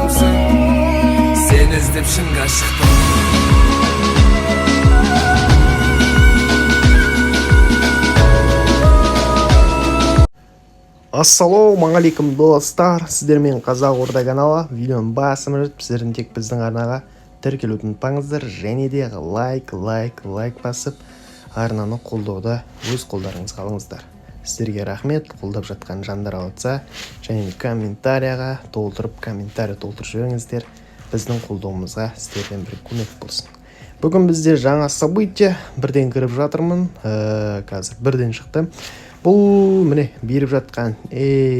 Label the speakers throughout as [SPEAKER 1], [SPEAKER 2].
[SPEAKER 1] адамсың, сені іздеп шынға шықтым.
[SPEAKER 2] Ассалаумағалейкум достар, сіздермен Қазақ Орда каналы видеоның басымен өтіп, сіздердің тек біздің арнаға тіркелуді ұмытпаңыздар, және де лайк басып, арнаны қолдауды өз қолдарыңызға алыңыздар. Сіздерге рахмет, қолдап жатқан жандар алатса, және комментарияға комментарий толтырып жіберіңіздер. Біздің қолдауымызға сіздерден бір көмек болсын. Бүгін бізде жаңа событие, бірден кіріп жатырмын, қазір бірден шықты. Бұл міне беріп жатқан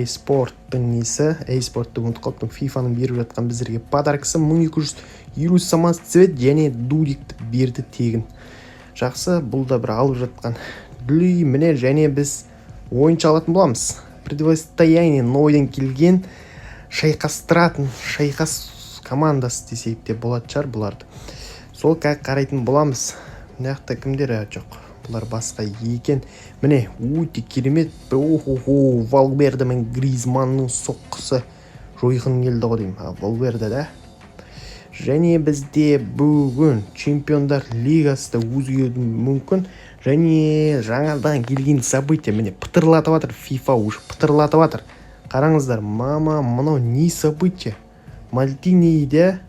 [SPEAKER 2] спорттың несі, спортты ұмытып қалыптым, FIFA-ның беріп жатқан біздерге подаркасы 1250 самоцвет және дудикті берді тегін. Жақсы, бұл да бір алып жатқан дүлей міне, және біз ойыншы алатын боламыз. Противостояние нойдан келген шайқастыратын шайқас командасы десек те болады шығар бұларды. Сол қарайтын боламыз. Нақты кімдер жоқ. Бұлар басқа екен. Міне, өте керемет. Валверде мен Гризманның соққысы жойғын келді ғой деймін. Валверде да. Және бізде бүгін Чемпиондар Лигасы да өзгеруі мүмкін. Және жаңадан келген событие. Міне, пытырлатып жатыр. FIFA уже пытырлатып жатыр. Қараңыздар, мынау не событие? Мальдиниде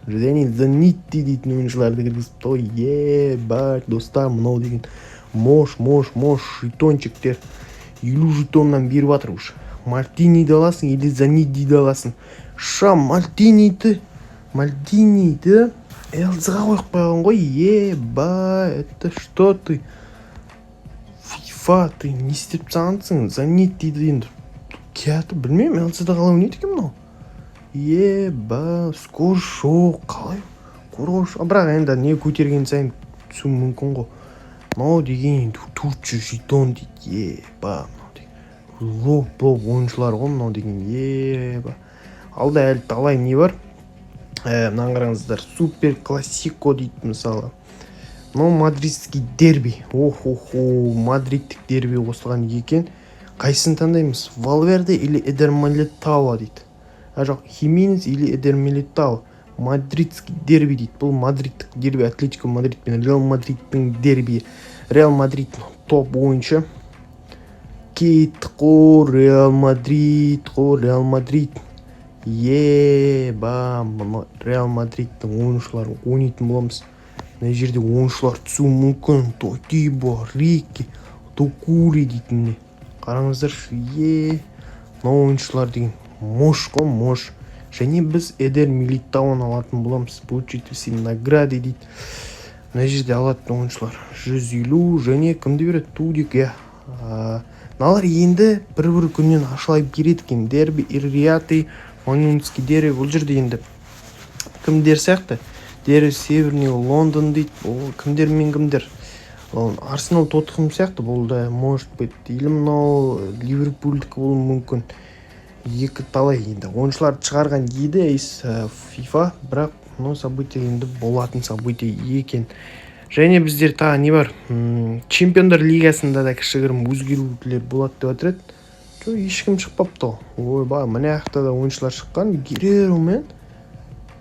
[SPEAKER 2] және Занитти дейтін ойыншыларды кіргізіпті ғой. Ебать, достар, мынау деген мош жетончиктер 50 жетоннан беріп жатыр уже. Мальдиниді аласың или Занитти аласың. Мальдиниді элзіға қойып қойған ғой. Ебать, это что ты? FIFA, ты не істеп сағансың? Заниттиді енді кәті білмеймін, элзіді қалай ойнайды екен мынау? Скор шоу қалай қорғаушы. Бірақ енді не көтерген сайын түсу мүмкін ғой. Мынау деген 400 жетон дейді. Мынау деген лоп ойыншылар ғой мынау деген. Алда әлі талай не бар. Мынаны қараңыздар, супер классико дейді мысалы. Мынау мадридский дерби. Мадридтік дерби қосылған екен. Қайсысын таңдаймыз? Валверде или Эдер Милитао дейді. Жоқ, Хименес или Эдер Милитао. Мадридский дерби дейді. Бұл мадридтік дерби, Атлетико Мадрид пен Реал Мадридтің дерби. Реал Мадрид топ ойыншы. Кет қо Реал Мадрид. Реал Мадридтің ойыншыларын ойнайтын боламыз. Мына жерде ойыншылар түсу мүмкін. Тотибо, Рики, Токури дейтін. Қараңыздар, мына ойыншылар деген мош. Және біз Эдер Милитауын алатын боламыз. Получите все награды дейді. Мына жерде алатын ойыншылар 150 және кімді береді? Тудик. Налар енді бір күннен ашылай береді екен. Дерби, Ирриаты, Манюнский дерби. Бұл жерде енді кімдер сияқты? Дерби, Северный Лондон дейді. Кімдер? Арсенал, Тоттенхэм сияқты. Бұл да может быть. Или мынау Ливерпульдікі болуы мүмкін. Екі талай енді ойыншыларды шығарған еді FIFA, бірақ мынау событие енді болатын событие екен. Және біздер тағы не бар? Чемпиондар лигасында да кішігірім өзгерулер болады деп отырады. Ешкім шықпапты. Мына жақта да ойыншылар шыққан. Герреро мен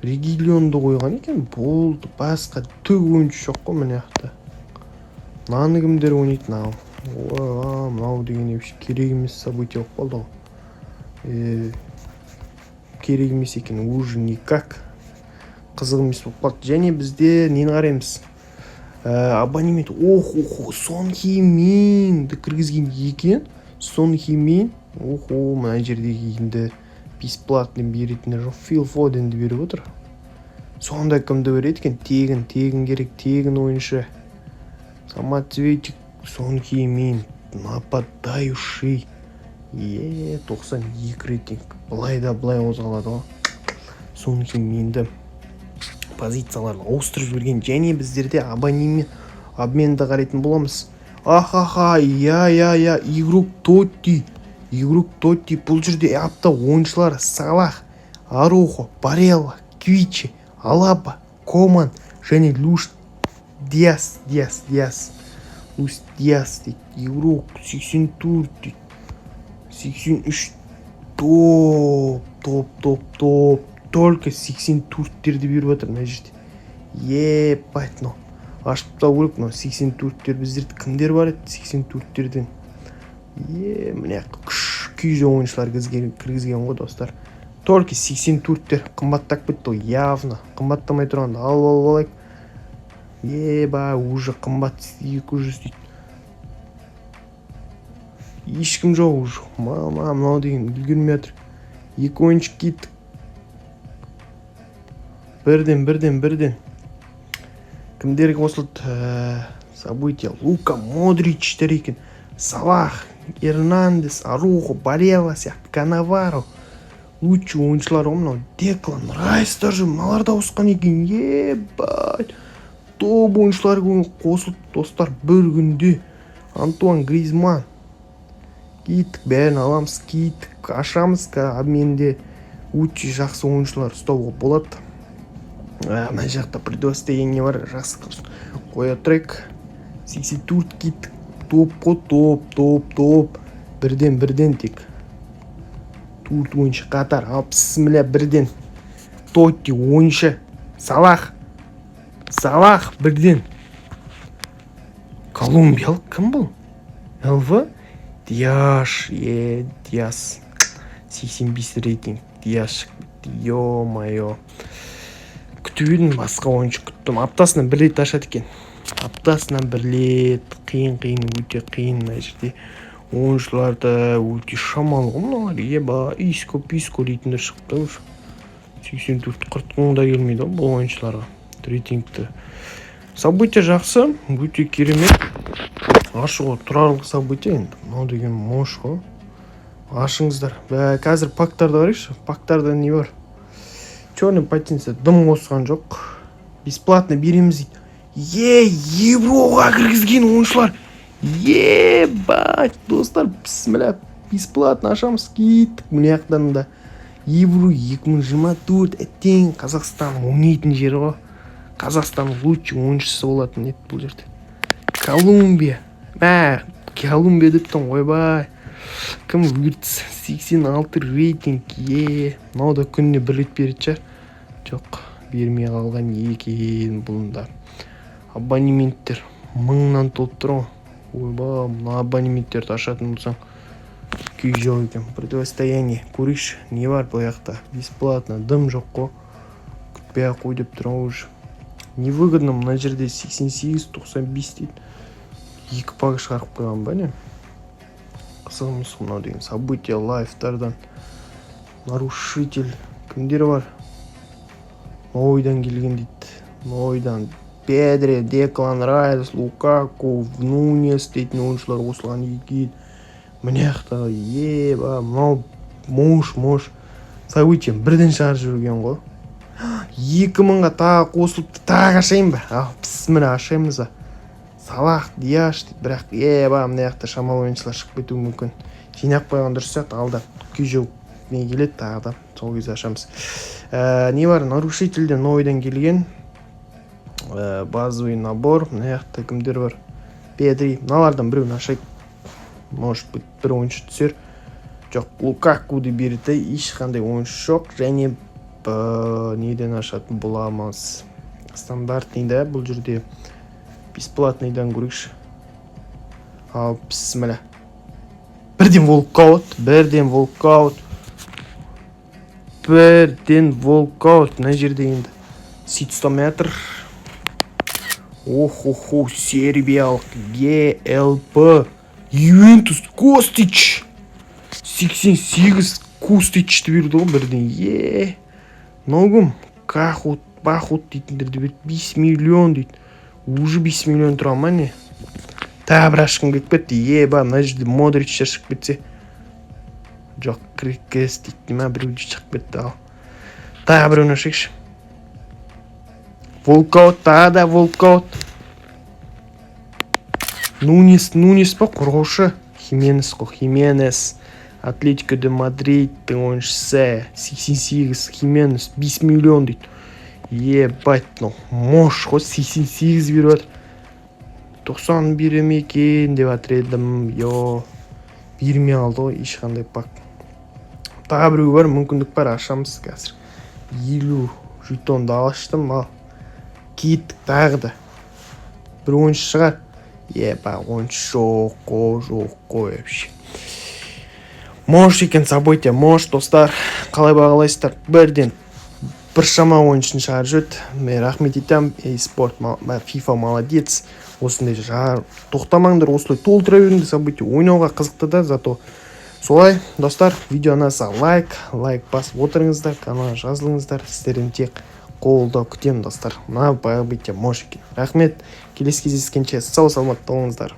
[SPEAKER 2] Регилионды қойған екен. Болды, басқа түк ойыншы жоқ қой мына жақта. Мынаны кімдер ойнайтын? Мынау деген керек емес событие болып қалды ғой. Керек емес екен, уже никак қызық емес болып қалды. Және бізде нені қараймыз? Абонемент. Сон Хи-минді кіргізген екен. Сон Хи-мин. Мына жердегі енді бесплатный беретіндер жоқ. Фил Фоденді беріп отыр. Сонда кімді береді екен? Тегін керек, тегін ойыншы. Самоцветик, Сон Хи-мин, нападающий. 92 рейтинг. Былай қозғалады ғой. Сон Хи-минді позицияларын ауыстырып жіберген. Және біздерде обменді қарайтын боламыз. Игрок Тотти. Бұл жерде апта ойыншылар Салах, Арухо, Барелла, Квичи, Алаба, Коман және Луш Диас. Луш Диас дейді. Игрок 84 дейді. 83 топ только 84-терді беріп жатыр мына жерде. Ебать, но ашып тау керек. мына 84-тер біздерді кімдер бар еді 84-терден? Міне күйже ойыншылар кіргізген ғой достар. Только 84-тер қымбаттап кетті ғой, явно. Қымбаттамай тұрғанда алып алайық. Уже қымбат 200 дейді. Ешкім жоқ уже. Мынау деген үлгермей жатыр. Екі ойыншық кеттік. Бірден. Кімдер қосылды? События. Лука Модричтер екен. Салах, Эрнандес, Арухо, Барела сияқты, Канаваро. Лучший ойыншылар мынау. Деклан Райс даже мыналар да ауысқан екен. Ебать. Топ ойыншылар қосылды достар бір күнде. Антуан Гризман. Кеттік, бәрін аламыз, кеттік, ашамыз обменде. Өте жақсы ойыншылар ұстауға болады. Мына жақта предостояние бар, жақсы қоя тұрайық. 84 кеттік. Топ. Бірден тек. Төрт ойыншы қатар. Бісміллә, бірден. Тотти ойыншы. Салах, бірден. Колумбиялық кім бұл? ЛВ? Диаш. 85 рейтинг. Диаш. Ё-майо. Күтіп едім, басқа ойыншы күттім. Аптасынан бір рет ашады екен. Қиын, өте қиын мына жерде. Ойыншыларды өте шамалы ғой мыналар. Иско дейтіндер шықты уже. 84-40 да келмейді бұл ойыншыларға. Рейтингті. События жақсы, өте керемет. Ашығы тұрарлық события енді. Мынау деген мош ғой. Ашыңыздар. Қазір пактарды қарайықшы. Пактарда не бар? Черный потенция дым қосқан жоқ. Бесплатно береміз дейді. Евроға кіргізген ойыншылар. Ебать, достар, бісміллә, бесплатно ашамыз, кеттік. Міне ақтан да Евро 2024 әттең Қазақстан ойнайтын жері ғой. Қазақстан лучший ойыншысы болатын еді бұл жерде. Колумбия. Колумбия дептің ойбай. Кім Виртс 86 рейтинг. Мынау да күніне бір рет береді шығар. Жоқ, бермей қалған екен бұлында. Абонементтер 1000-нан толып тұр ғой. Ойбай, мына абонементтерді ашатын болсаң күй жоқ екен. Противостояние көрейікші, не бар бұл жақта? Бесплатно, дым жоқ қой. Күтпей-ақ қой деп тұр уже. Невыгодно мына жерде 88-95 дейді. 2 пак шығарып қойған ба не? Қызығымыз мынау деген события лайфтардан. Нарушитель кімдер бар? Ойдан келген дейді. Ойдан Педри, Деклан Райс, Лукаку, Нунес дейтін ойыншылар қосылған екен. Міне ақтағы мынау мош. События бірден шығарып жүрген ғой. 2000-ға тағы қосылыпты, тағы ашайын ба? Бісміллә, ашаймыз ба? Салах, Диаш дейді, бірақ мына жақта шамалы ойыншылар шығып кетуі мүмкін. Жинақ қойған дұрыс сияқты, алда күйжеу не келеді тағы да, сол кезде ашамыз. Не бар? Нарушительден ойдан келген. Базовый набор. Мына жақта кімдер бар? Педри. Мыналардан біреуін ашайық. Может быть, бір ойыншы түсер. Жоқ, Лукакуды берді, ешқандай ойыншы жоқ. Және неден ашатын боламыз? Стандартныйда бұл жерде бесплатныйдан көрейікші. Бісміллә. Бірден волкаут. Мына жерде енді ситстометр. Сербиялық ГЛП Ювентус Костич 88 Костичті берді ғой бірден. Ногым Бахут дейтіндерді берді. 5 миллион дейді. Уже 5 миллион тұра ма не? Тағы бір ашқым кетпетті. Мына жерде Модричтер шығып кетсе. Жоқ, Крикес дейді ма, біреуді шығып кетті ал. Тағы біреуін ашайықшы. Волкаут. Нунес па, қорғаушы. Хименес. Атлетико де Мадридтің ойыншысы. 88 Хименес. 5 миллион дейді. Ебать, мош ғой, 88 беріп жатыр. 90 берем екен деп жатыр едім. Бермей алды ғой, ешқандай пак. Тағы біреу бар, мүмкіндік бар, ашамыз қазір. 50 жетонды алыштым. Ал кеттік тағы да. Бір ойыншы шығар. Ойыншы жоқ қой вообще. Может екен событие, может достар. Қалай бағалайсыздар? Бірден біршама ойыншыны шығарып жүрді. Мен рахмет етем. Спорт, FIFA молодец. Осындай тоқтамаңдар, осылай толтыра беріңдер событие. Ойнауға қызықты да, зато солай. Достар, видеоны лайк басып отырыңыздар, каналға жазылыңыздар. Сіздерден тек қолдау күтемін достар. Мына баға бетте может екен. Рахмет. Келесі кездескенше сау саламатта болыңыздар.